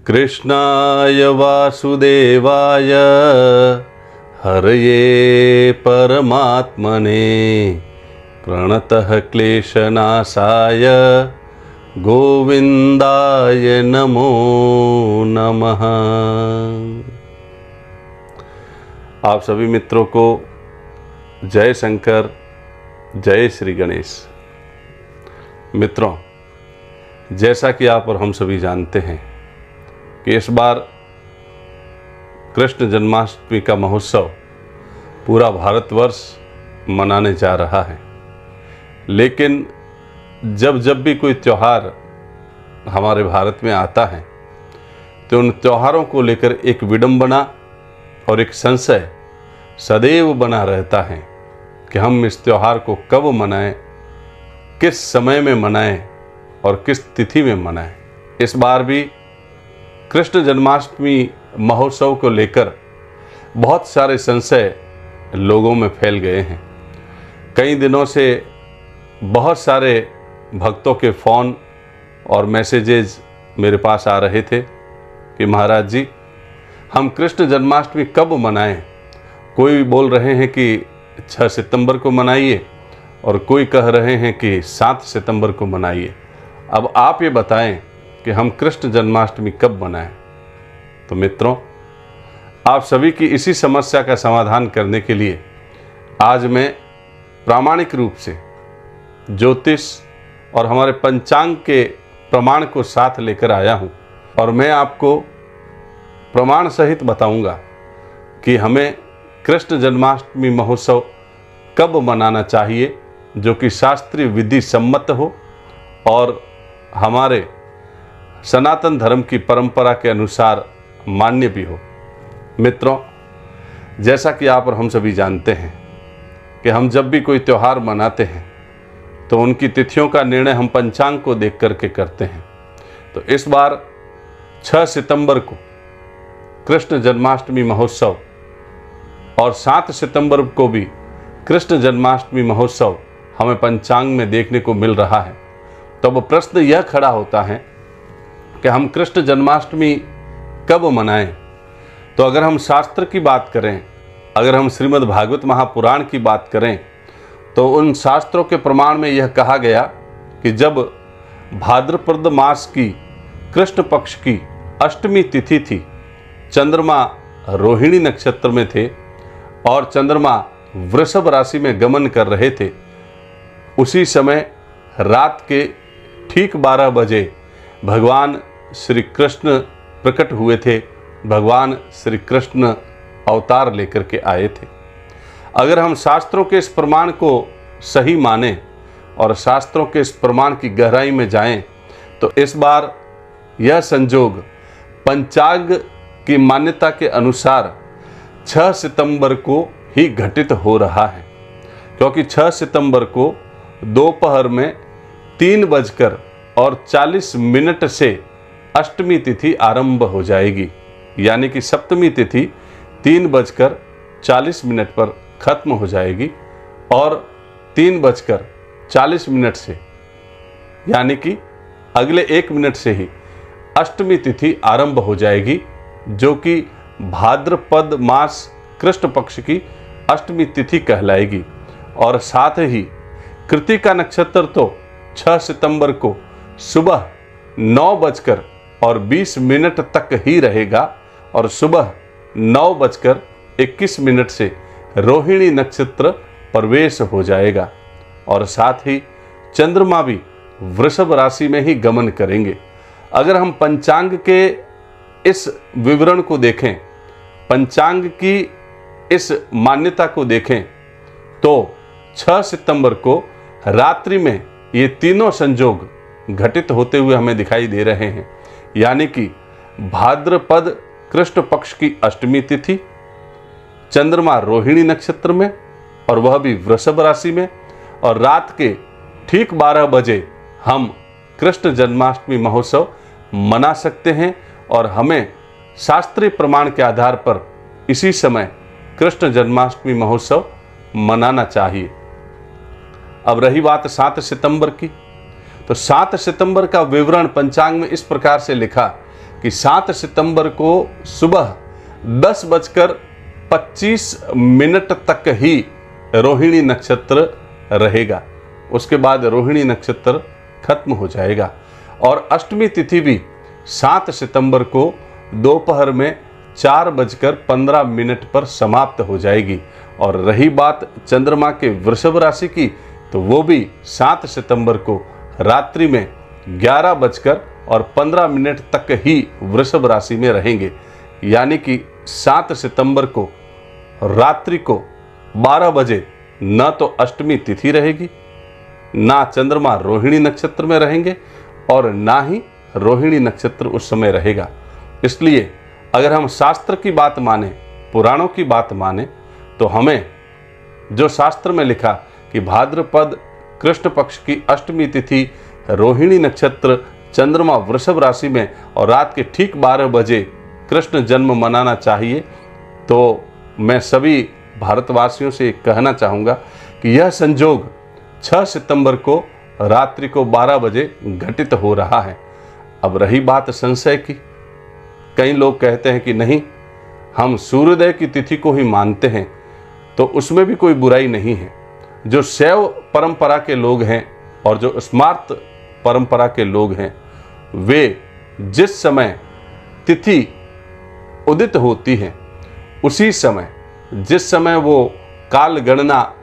कृष्णाय वासुदेवाय हरये परमात्मने प्रणतः क्लेशनाशाय गोविंदाय नमो नमः। आप सभी मित्रों को जय शंकर, जय श्री गणेश। मित्रों, जैसा कि आप और हम सभी जानते हैं कि इस बार कृष्ण जन्माष्टमी का महोत्सव पूरा भारतवर्ष मनाने जा रहा है। लेकिन जब जब भी कोई त्यौहार हमारे भारत में आता है तो उन त्योहारों को लेकर एक विडंबना और एक संशय सदैव बना रहता है कि हम इस त्यौहार को कब मनाएं, किस समय में मनाएं और किस तिथि में मनाएं। इस बार भी कृष्ण जन्माष्टमी महोत्सव को लेकर बहुत सारे संशय लोगों में फैल गए हैं। कई दिनों से बहुत सारे भक्तों के फ़ोन और मैसेजेस मेरे पास आ रहे थे कि महाराज जी, हम कृष्ण जन्माष्टमी कब मनाएं। कोई बोल रहे हैं कि 6 सितंबर को मनाइए और कोई कह रहे हैं कि 7 सितंबर को मनाइए। अब आप ये बताएं कि हम कृष्ण जन्माष्टमी कब मनाएं। तो मित्रों, आप सभी की इसी समस्या का समाधान करने के लिए आज मैं प्रामाणिक रूप से ज्योतिष और हमारे पंचांग के प्रमाण को साथ लेकर आया हूं और मैं आपको प्रमाण सहित बताऊंगा कि हमें कृष्ण जन्माष्टमी महोत्सव कब मनाना चाहिए, जो कि शास्त्रीय विधि सम्मत हो और हमारे सनातन धर्म की परंपरा के अनुसार मान्य भी हो। मित्रों, जैसा कि आप और हम सभी जानते हैं कि हम जब भी कोई त्यौहार मनाते हैं तो उनकी तिथियों का निर्णय हम पंचांग को देख करके करते हैं। तो इस बार 6 सितंबर को कृष्ण जन्माष्टमी महोत्सव और 7 सितंबर को भी कृष्ण जन्माष्टमी महोत्सव हमें पंचांग में देखने को मिल रहा है। तो अब प्रश्न यह खड़ा होता है कि हम कृष्ण जन्माष्टमी कब मनाएं। तो अगर हम शास्त्र की बात करें, अगर हम श्रीमद् भागवत महापुराण की बात करें, तो उन शास्त्रों के प्रमाण में यह कहा गया कि जब भाद्रपद मास की कृष्ण पक्ष की अष्टमी तिथि थी, चंद्रमा रोहिणी नक्षत्र में थे और चंद्रमा वृषभ राशि में गमन कर रहे थे, उसी समय रात के ठीक 12 बजे भगवान श्री कृष्ण प्रकट हुए थे। भगवान श्री कृष्ण अवतार लेकर के आए थे। अगर हम शास्त्रों के इस प्रमाण को सही माने और शास्त्रों के इस प्रमाण की गहराई में जाएं, तो इस बार यह संजोग पंचांग की मान्यता के अनुसार 6 सितंबर को ही घटित हो रहा है, क्योंकि 6 सितंबर को दोपहर में 3:40 से अष्टमी तिथि आरंभ हो जाएगी, यानी कि सप्तमी तिथि 3:40 पर खत्म हो जाएगी और 3:40 से यानी कि अगले 1 मिनट से ही अष्टमी तिथि आरंभ हो जाएगी, जो कि भाद्रपद मास कृष्ण पक्ष की अष्टमी तिथि कहलाएगी। और साथ ही कृतिका नक्षत्र तो 6 सितंबर को सुबह 9:20 तक ही रहेगा और सुबह 9:21 से रोहिणी नक्षत्र प्रवेश हो जाएगा और साथ ही चंद्रमा भी वृषभ राशि में ही गमन करेंगे। अगर हम पंचांग के इस विवरण को देखें, पंचांग की इस मान्यता को देखें, तो 6 सितंबर को रात्रि में ये तीनों संजोग घटित होते हुए हमें दिखाई दे रहे हैं, यानी कि भाद्रपद कृष्ण पक्ष की अष्टमी तिथि, चंद्रमा रोहिणी नक्षत्र में और वह भी वृषभ राशि में, और रात के ठीक 12 बजे हम कृष्ण जन्माष्टमी महोत्सव मना सकते हैं और हमें शास्त्रीय प्रमाण के आधार पर इसी समय कृष्ण जन्माष्टमी महोत्सव मनाना चाहिए। अब रही बात 7 सितंबर की, तो 7 सितंबर का विवरण पंचांग में इस प्रकार से लिखा कि 7 सितंबर को सुबह 10:25 तक ही रोहिणी नक्षत्र रहेगा। उसके बाद रोहिणी नक्षत्र खत्म हो जाएगा और अष्टमी तिथि भी 7 सितंबर को दोपहर में 4:15 पर समाप्त हो जाएगी। और रही बात चंद्रमा के वृषभ राशि की, तो वो भी 7 सितंबर को रात्रि में 11:15 तक ही वृषभ राशि में रहेंगे। यानी कि 7 सितंबर को रात्रि को 12 बजे न तो अष्टमी तिथि रहेगी, ना चंद्रमा रोहिणी नक्षत्र में रहेंगे और ना ही रोहिणी नक्षत्र उस समय रहेगा। इसलिए अगर हम शास्त्र की बात माने, पुराणों की बात माने, तो हमें जो शास्त्र में लिखा कि भाद्रपद कृष्ण पक्ष की अष्टमी तिथि रोहिणी नक्षत्र चंद्रमा वृषभ राशि में और रात के ठीक 12 बजे कृष्ण जन्म मनाना चाहिए, तो मैं सभी भारतवासियों से कहना चाहूँगा कि यह संजोग 6 सितंबर को रात्रि को 12 बजे घटित हो रहा है। अब रही बात संशय की, कई लोग कहते हैं कि नहीं, हम सूर्योदय की तिथि को ही मानते हैं, तो उसमें भी कोई बुराई नहीं है। जो शैव परंपरा के लोग हैं और जो स्मार्त परंपरा के लोग हैं, वे जिस समय तिथि उदित होती है उसी समय, जिस समय वो काल गणना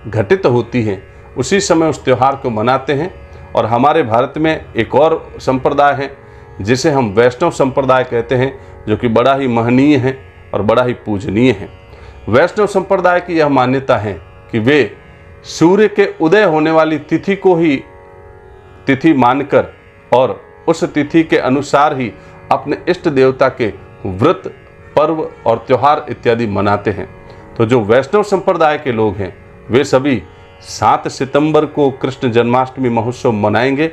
घटित होती है, उसी समय उस त्यौहार को मनाते हैं। और हमारे भारत में एक और संप्रदाय है जिसे हम वैष्णव संप्रदाय कहते हैं, जो कि बड़ा ही महनीय है और बड़ा ही पूजनीय है। वैष्णव संप्रदाय की यह मान्यता है कि वे सूर्य के उदय होने वाली तिथि को ही तिथि मानकर और उस तिथि के अनुसार ही अपने इष्ट देवता के व्रत, पर्व और त्योहार इत्यादि मनाते हैं। तो जो वैष्णव संप्रदाय के लोग हैं, वे सभी 7 सितंबर को कृष्ण जन्माष्टमी महोत्सव मनाएंगे,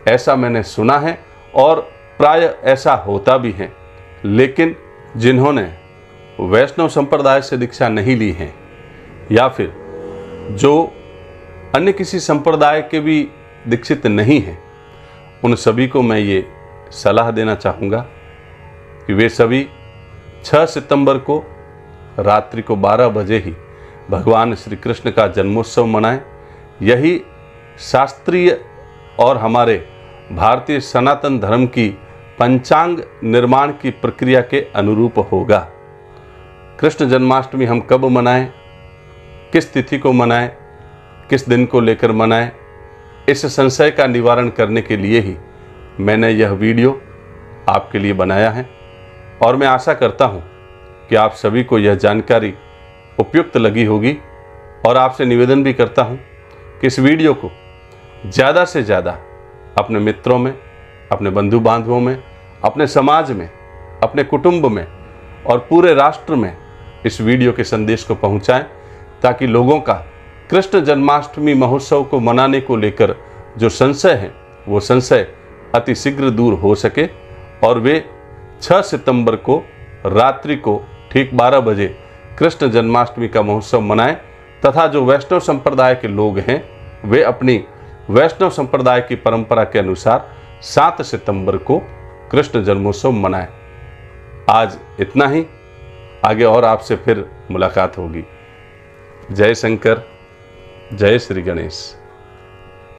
ऐसा मैंने सुना है और प्राय ऐसा होता भी है। लेकिन जिन्होंने वैष्णव संप्रदाय से दीक्षा नहीं ली है या फिर जो अन्य किसी संप्रदाय के भी दीक्षित नहीं हैं, उन सभी को मैं ये सलाह देना चाहूँगा कि वे सभी 6 सितंबर को रात्रि को 12 बजे ही भगवान श्री कृष्ण का जन्मोत्सव मनाएं। यही शास्त्रीय और हमारे भारतीय सनातन धर्म की पंचांग निर्माण की प्रक्रिया के अनुरूप होगा। कृष्ण जन्माष्टमी हम कब मनाएं, किस तिथि को मनाएं, किस दिन को लेकर मनाएं, इस संशय का निवारण करने के लिए ही मैंने यह वीडियो आपके लिए बनाया है। और मैं आशा करता हूं कि आप सभी को यह जानकारी उपयुक्त लगी होगी और आपसे निवेदन भी करता हूं कि इस वीडियो को ज़्यादा से ज़्यादा अपने मित्रों में, अपने बंधु बांधवों में, अपने समाज में, अपने कुटुंब में और पूरे राष्ट्र में इस वीडियो के संदेश को पहुंचाएं, ताकि लोगों का कृष्ण जन्माष्टमी महोत्सव को मनाने को लेकर जो संशय है, वो संशय अति शीघ्र दूर हो सके और वे 6 सितंबर को रात्रि को ठीक 12 बजे कृष्ण जन्माष्टमी का महोत्सव मनाएं। तथा जो वैष्णव संप्रदाय के लोग हैं, वे अपनी वैष्णव संप्रदाय की परंपरा के अनुसार 7 सितंबर को कृष्ण जन्मोत्सव मनाएं। आज इतना ही, आगे और आपसे फिर मुलाकात होगी। जय शंकर, जय श्री गणेश।